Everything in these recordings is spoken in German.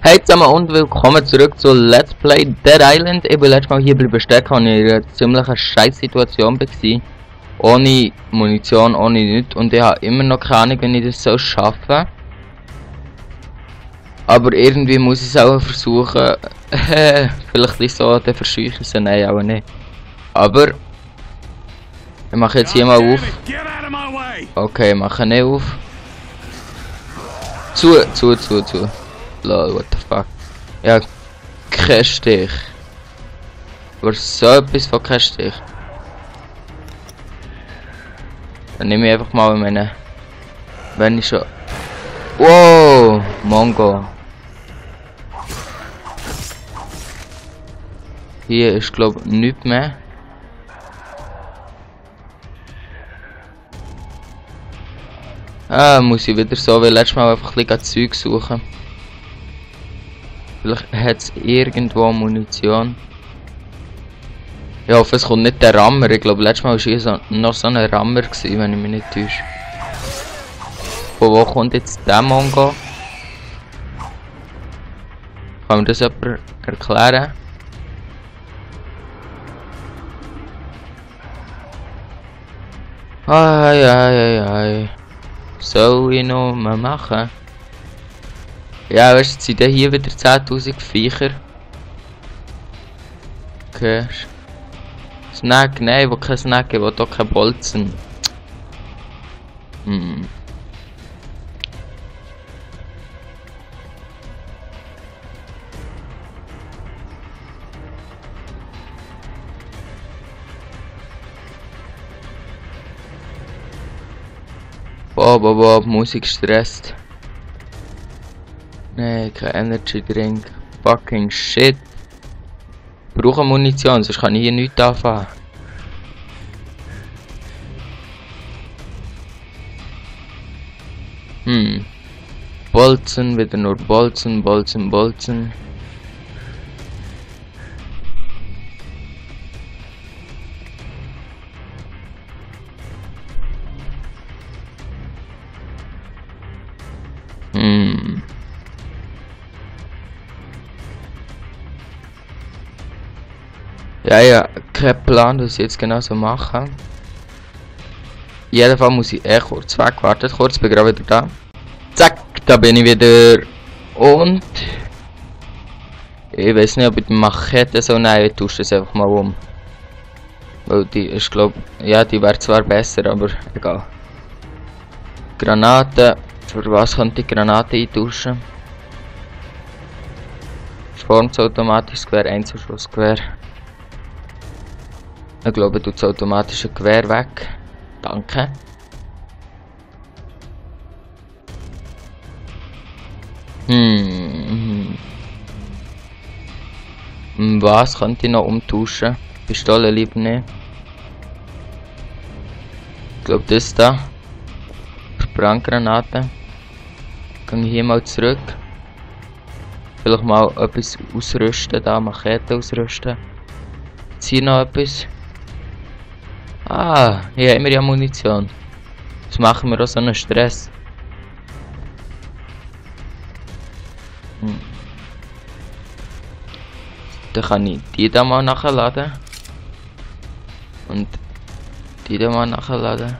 Hey zusammen und willkommen zurück zu Let's Play Dead Island. Ich bin letztes Mal hier bleiben stecken, als ich in einer ziemlich scheiß Situation war. Ohne Munition, ohne nichts. Und ich habe immer noch keine Ahnung, wie ich das schaffen soll. Aber irgendwie muss ich es auch versuchen. Vielleicht nicht so, dann verscheuche ich es. Nein, auch nicht. Aber ich mache jetzt hier mal auf. Okay, ich mache nicht auf. Zu. Lol, what the fuck. Ja, kein Stich. Aber so etwas von kein Stich. Dann nehme ich einfach mal meine... Wenn ich schon... Wow, Mongo. Hier ist glaube ich nichts mehr. Ah, muss ich wieder so wie letztes Mal einfach ein bisschen Zeug suchen. Vielleicht hat es irgendwo Munition. Ich hoffe, es kommt nicht der Rammer. Ich glaube, letztes Mal war hier noch so ein Rammer, wenn ich mich nicht täusche. Von wo kommt jetzt der Mongo? Kann mir das jemand erklären? Ai. Soll ich noch mal machen? Ja, weißt du, jetzt sind hier wieder 10.000 Viecher. Okay. Snack, nein, ich will kein Snack, ich will auch kein Bolzen. Bob, Musik stresst. Nee, kein Energy Drink. Fucking shit. Ich brauche Munition, sonst kann ich hier nichts anfangen. Bolzen, wieder nur Bolzen. Ja, kein Plan, was ich jetzt genau so mache. In jedem Fall muss ich kurz weg. Wartet kurz, bin gerade wieder da. Zack, da bin ich wieder. Und ich weiß nicht, ob ich die Machete so nein, ich tausche das einfach mal um. Weil die ist, glaube ja, die wäre zwar besser, aber egal. Granaten, für was könnte ich Granaten eintauschen? Formsautomatisches Gewehr, Einzelschussgewehr. Ich glaube, tut das automatische Gewehr weg. Danke. Was könnte ich noch umtauschen? Pistole lieber nicht. Ich glaube, das da. Brandgranaten. Gehe ich hier mal zurück. Vielleicht mal etwas ausrüsten, da Machete ausrüsten. Jetzt hier noch etwas. Ah, hier haben wir ja Munition. Das machen wir auch so einen Stress. Dann kann ich die da mal nachladen. Und die da mal nachladen.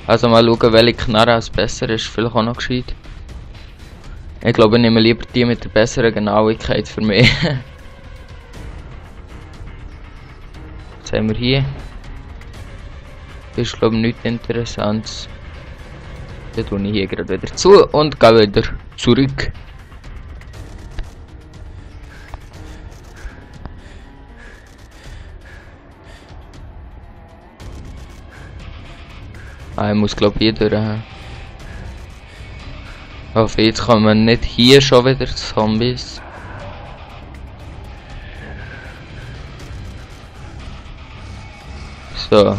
Also mal schauen, welche Knarre als besser ist. Vielleicht auch noch gescheit. Ich glaube, ich nehme lieber die mit der besseren Genauigkeit für mich. Was haben wir hier? Das ist glaube ich nichts Interessantes. Dann tue ich hier gerade wieder zu und gehe wieder zurück. Ich muss glaube ich hier durch. Auf jetzt kommen nicht hier schon wieder Zombies. So.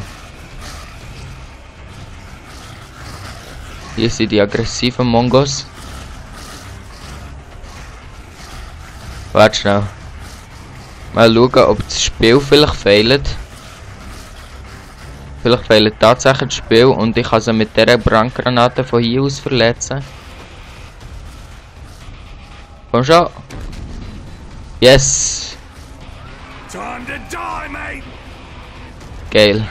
Hier sind die aggressiven Mongos. Warte schnell. Mal schauen, ob das Spiel vielleicht fehlt. Vielleicht fehlt tatsächlich das Spiel und ich kann sie mit dieser Brandgranate von hier aus verletzen. Komm schon. Yes. Time to die, mate. Geil.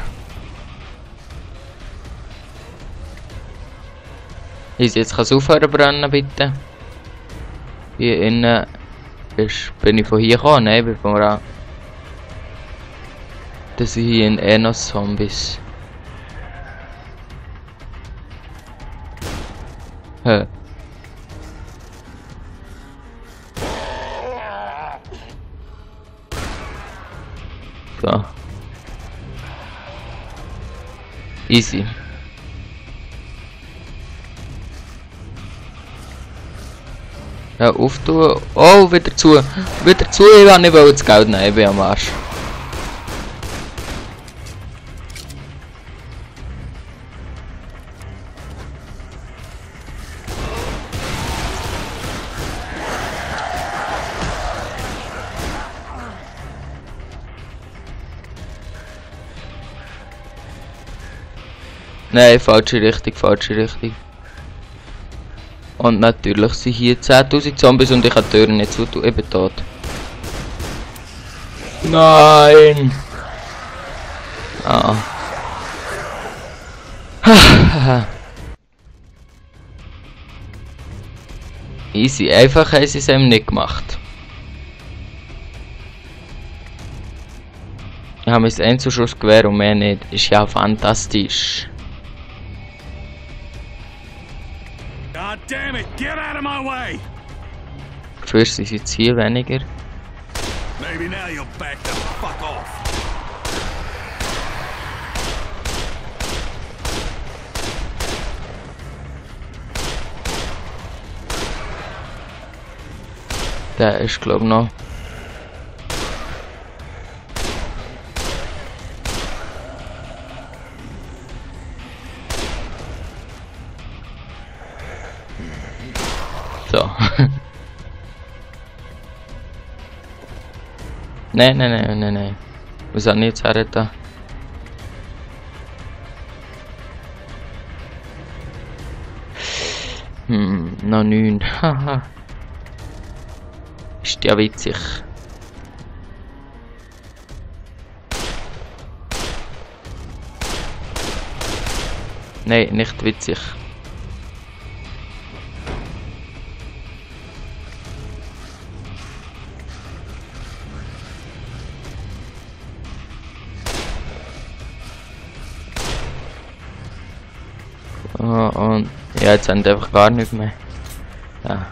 Jetzt kann es aufhören brennen, bitte. Hier innen bin ich von hier gekommen, nein, bin von da. Das sind hier in noch Zombies. Hä? So. Easy. Ja, auftun. Oh, wieder zu. Wieder zu. Ich will nicht das Geld nehmen. Ich bin am Arsch. Nein, falsche Richtung, falsche Richtung. Und natürlich sind hier 10.000 Zombies und ich kann die Türen nicht zutun. Ich bin tot. Nein! Ah. Easy, einfach haben sie es eben nicht gemacht. Ich habe mein Einzelschussgewehr und mehr nicht. Ist ja fantastisch. God damn it, get out of my way! Dafür sind sie jetzt hier weniger. Maybe now you'll back the fuck off. Der ist glaub noch. So. Nein. Was soll ich jetzt herren? Noch 9. Haha. Ist ja witzig. Nein, nicht witzig. Oh, und ja, jetzt haben die einfach gar nicht mehr. Ja,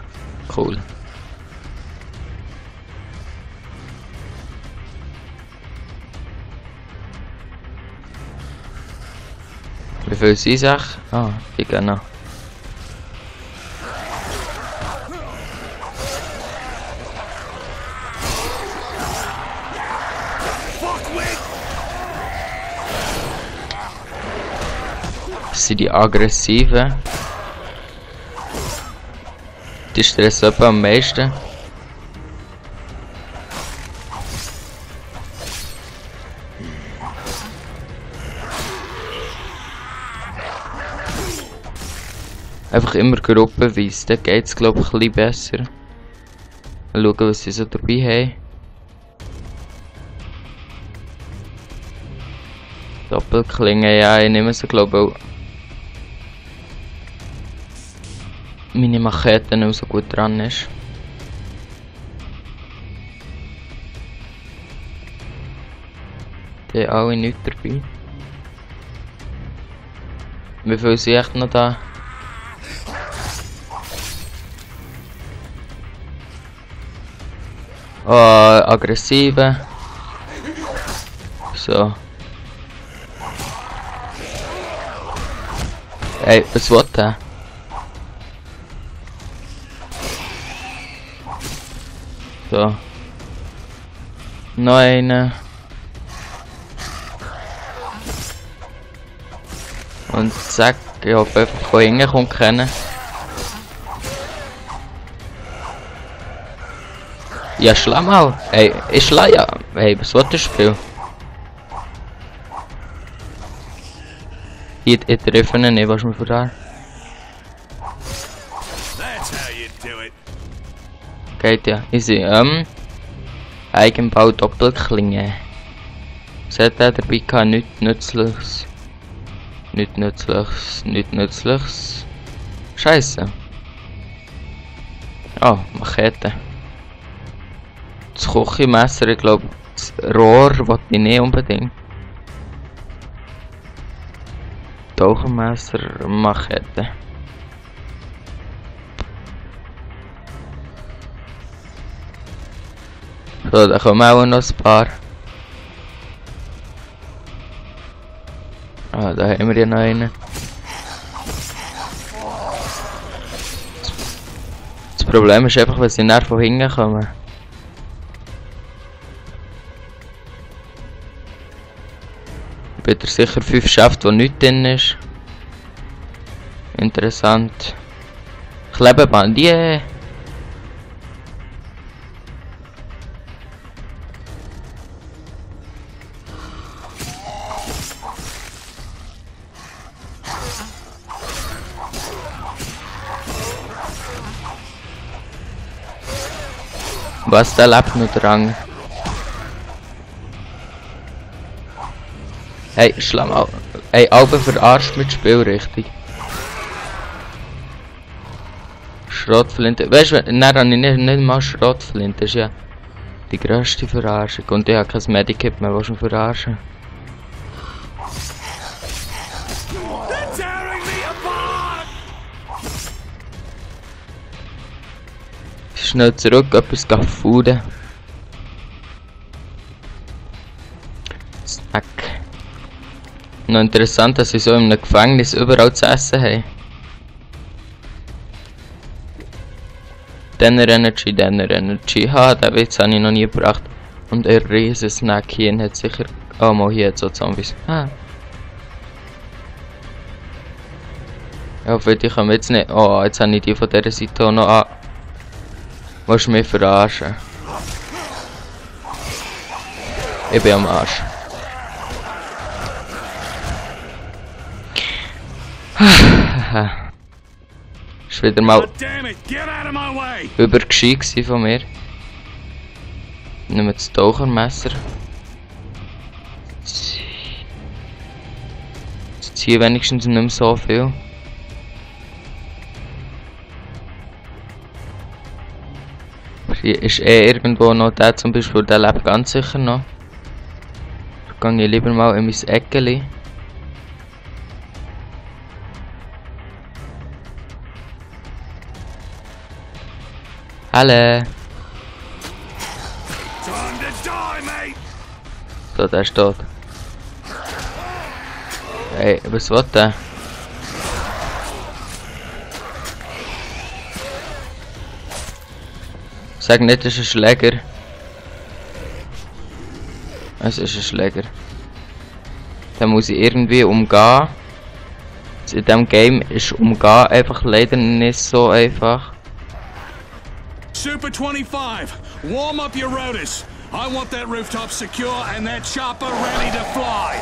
cool. Wie viel sind es? Ah, ich gehe noch. Das sind die aggressiven. Die stressen etwa am meisten. Einfach immer gruppenweise, dann geht es glaube ich ein bisschen besser. Mal schauen, was sie so dabei haben. Doppelklingen, ja, ich nehme sie glaube ich auch. Meine Machete nicht so gut dran ist. Die haben alle nichts dabei. Wie viel sind echt noch da? Oh, aggressive. So. Ey, was will der? So. Noch eine. Und zack, ich hoffe einfach von hinten kommt keiner. Ja, schlag mal. Ey, ich schlag ja. Hey, was wird das Spiel? Ich treffe ihn nicht, was mir von da. That's how you do it. Geht ja. Easy. Eigenbau Doppelklinge. Was hat er dabei gehabt? Nichts Nützliches. Nichts Nützliches. Nichts Nützliches. Scheiße. Oh, Machete. Das Küchenmesser, ich glaube, das Rohr wollte ich nicht unbedingt. Tauchermesser, Machete. So, da kommen auch noch ein paar. Ah, da haben wir ja noch einen. Das Problem ist einfach, wenn sie näher von hinten kommen. Wieder sicher 5 Schäfte, wo nichts drin ist. Interessant. Klebeband, yeah! Was, der lebt noch dran. Hey, Schlamm, ey, Alben verarscht mit Spiel richtig. Schrottflinte, weißt du, nein, habe ich nicht mal Schrottflinte, das ist ja die grösste Verarschung. Und ich habe kein Medikit mehr, was du verarschen? Schnell zurück, etwas fooden. Snack. Noch interessant, dass sie so in einem Gefängnis überall zu essen haben. Denner Energy. Ha, den Witz habe ich noch nie gebracht. Und ein riesen Snack hier hat sicher... Oh, mal hier hat so Zombies. Ha. Ja, hoffe, die kommen jetzt nicht... Oh, jetzt habe ich die von dieser Seite auch noch an... Willst du mich verarschen? Ich bin am Arsch. Ist wieder mal übergescheit von mir. Nehmen wir das Tauchermesser. Jetzt ziehe wenigstens nicht mehr so viel. Hier ist irgendwo noch der zum Beispiel, der lebt ganz sicher noch. Da gehe ich lieber mal in mein Eckeli. Hallo! So, der ist tot. Hey, was will der? Sag nicht, es ist ein Schläger. Es ist ein Schläger. Den muss ich irgendwie umgehen. In diesem Game ist umgehen einfach leider nicht so einfach. Super 25, warm up your rotors. I want that rooftop secure and that chopper ready to fly.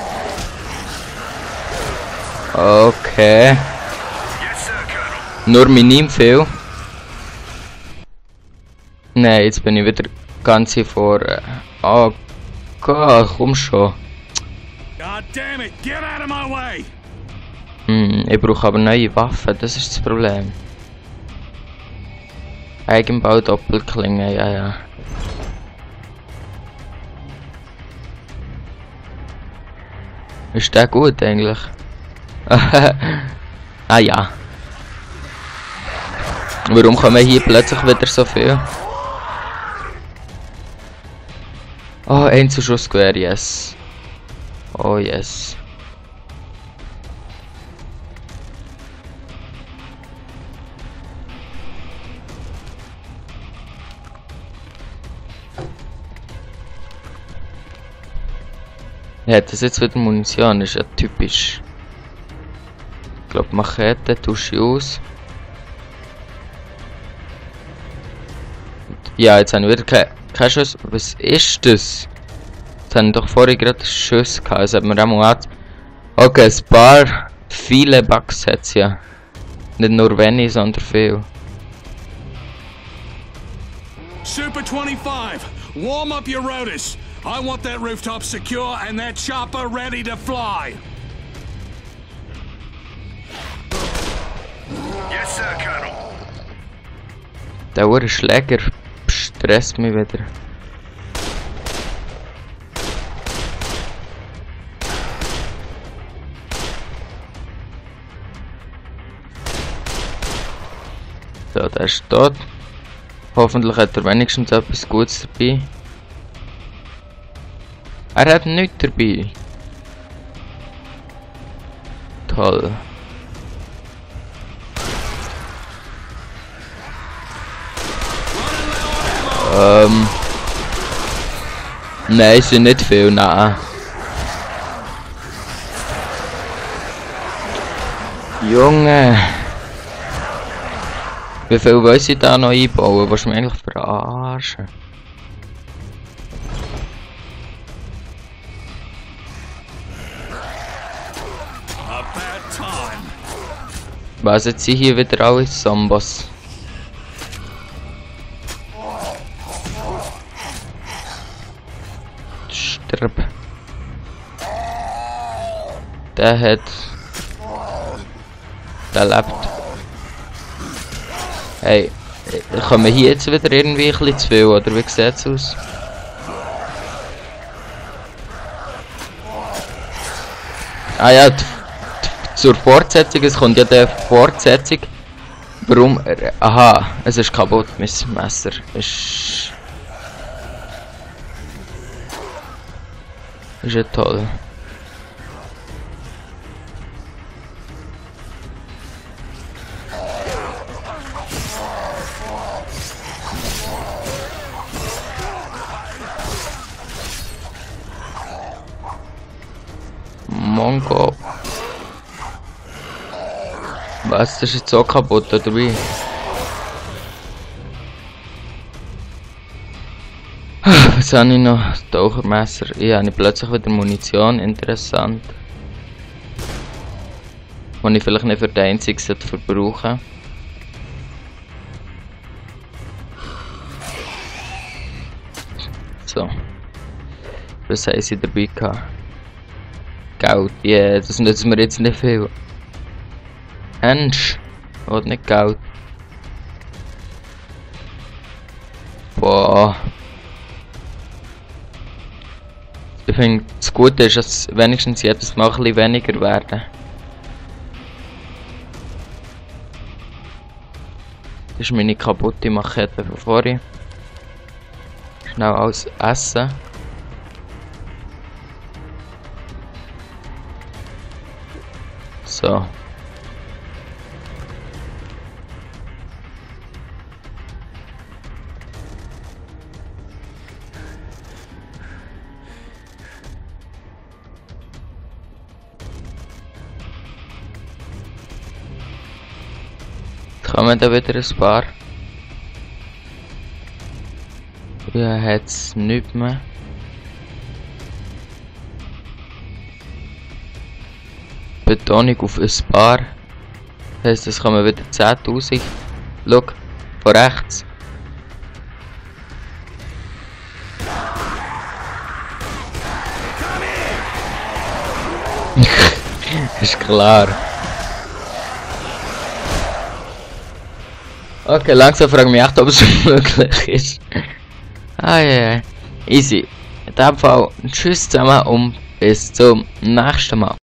Okay. Yes, sir, Colonel. Nur minim viel. Nein, jetzt bin ich wieder ganz hier vorne. Oh Gott, komm schon. God damn it, get out of my way. Ich brauche aber neue Waffen, das ist das Problem. Eigenbau Doppelklinge, ja. Ist der gut eigentlich? Ah ja. Warum kommen hier plötzlich wieder so viel? Oh, Einzelschussgewehr, yes. Oh yes. Ja, das ist jetzt wieder Munition, ist ja typisch. Ich glaube, Machete tausche ich aus. Ja, jetzt haben wir wieder kein Schuss. Was ist das? Jetzt haben wir doch vorher gerade Schuss gehabt. Also hat man auch mal okay, ein paar viele Bugs hat es ja. Nicht nur wenig, sondern viel. Super 25, warm up your rotors. I want that rooftop secure and that chopper ready to fly. Yes, sir, Colonel. Der Schläger stresst mich wieder. So, der ist tot. Hoffentlich hat er wenigstens etwas Gutes dabei. Er hat nichts dabei. Toll. Nein, sind nicht viel, nein. Junge. Wie viel weiß ich da noch einbauen? Was du mich eigentlich verarschen? A bad time. Was, jetzt sind hier wieder alle Zombies? Stirb. Der lebt. Hey, kommen hier jetzt wieder irgendwie ein bisschen zu viel, oder wie sieht's aus? Ah ja, zur Fortsetzung, es kommt ja der Fortsetzung. Warum? Aha, es ist kaputt, mein Messer. Ist ja toll. Mongo. Was, das ist jetzt auch kaputt, oder wie? Was habe ich noch? Tauchermesser. Ja, habe ich plötzlich wieder Munition. Interessant. Die ich vielleicht nicht für den einzigen verbrauchen. So. Was haben sie dabei gehabt? Geld, ja, yeah, das nützt mir jetzt nicht viel. Mensch, oder nicht Geld. Boah. Ich finde, das Gute ist, dass wenigstens jedes Mal ein bisschen weniger werden. Das ist meine kaputte Machete von vorhin. Schnell alles essen. So. Kommen da wieder ein paar. Ja, hat's nicht mehr. Betonung auf ein paar. Das heisst, es kommen wieder 10.000. Schau, von rechts. Ist klar. Okay, langsam frage ich mich echt, ob es möglich ist. Ah ja, easy. In dem Fall, tschüss zusammen und bis zum nächsten Mal.